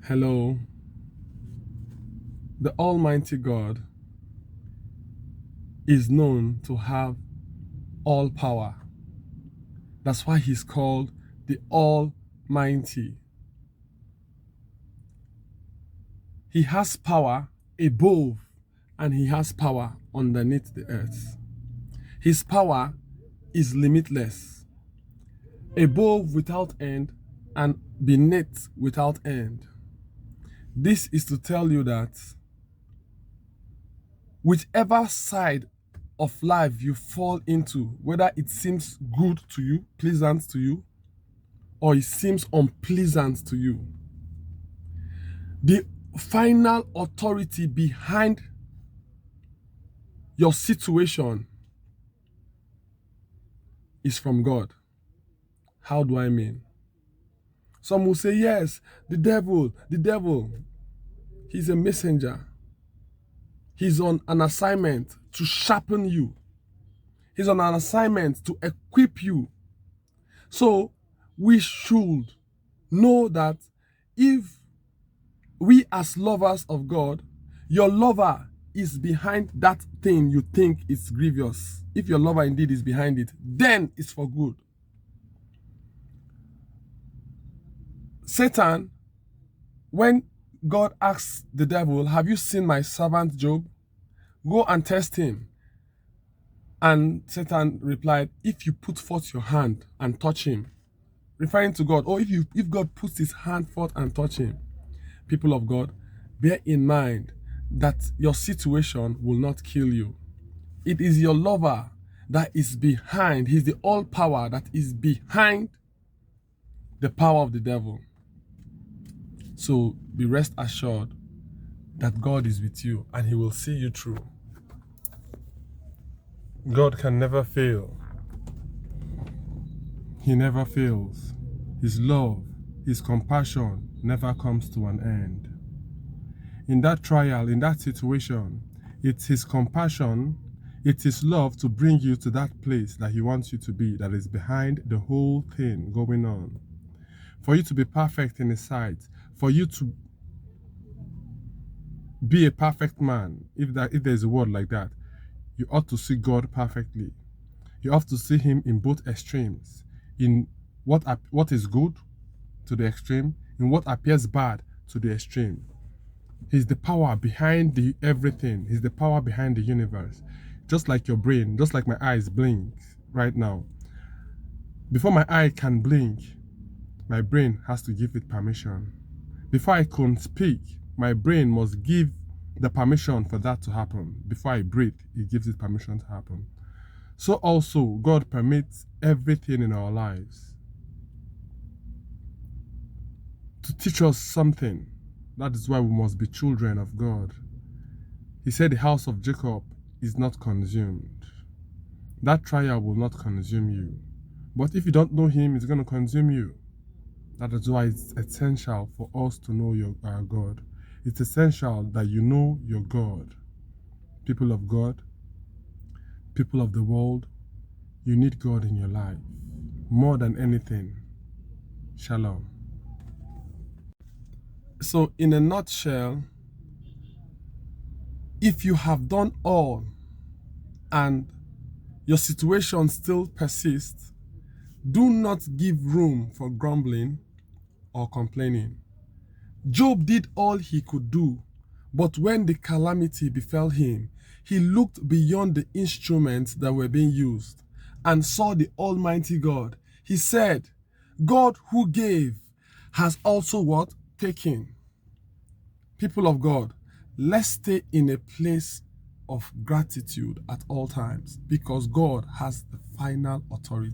Hello. The Almighty God is known to have all power. That's why he's called the Almighty. He has power above and he has power underneath the earth. His power is limitless, above without end and beneath without end. This is to tell you that whichever side of life you fall into, whether it seems good to you, pleasant to you, or it seems unpleasant to you, the final authority behind your situation is from God. How do I mean? Some will say, yes, the devil, he's a messenger. He's on an assignment to sharpen you. He's on an assignment to equip you. So we should know that if we as lovers of God, your lover is behind that thing you think is grievous. If your lover indeed is behind it, then it's for good. Satan, when God asks the devil, have you seen my servant Job? Go and test him. And Satan replied, if you put forth your hand and touch him, referring to God, or if God puts his hand forth and touch him. People of God, bear in mind that your situation will not kill you. It is your lover that is behind. He's the all power that is behind the power of the devil. So be rest assured that God is with you and he will see you through. God can never fail. He never fails. His love, his compassion never comes to an end. In that trial, in that situation, it's his compassion, it's his love to bring you to that place that he wants you to be, that is behind the whole thing going on. For you to be perfect in his sight, for you to be a perfect man, if there's a word like that, you ought to see God perfectly. You have to see him in both extremes, in what is good to the extreme, in what appears bad to the extreme. He's the power behind everything. He's the power behind the universe. Just like your brain, just like my eyes blink right now. Before my eye can blink, my brain has to give it permission. Before I can speak, my brain must give the permission for that to happen. Before I breathe, it gives it permission to happen. So also, God permits everything in our lives to teach us something. That is why we must be children of God. He said the house of Jacob is not consumed. That trial will not consume you. But if you don't know him, it's going to consume you. That is why it's essential for us to know our God. It's essential that you know your God. People of God, people of the world, you need God in your life. More than anything. Shalom. So in a nutshell, if you have done all and your situation still persists, do not give room for grumbling or complaining. Job did all he could do, but when the calamity befell him, he looked beyond the instruments that were being used and saw the Almighty God. He said, God who gave has also what? Taken. People of God, let's stay in a place of gratitude at all times because God has the final authority.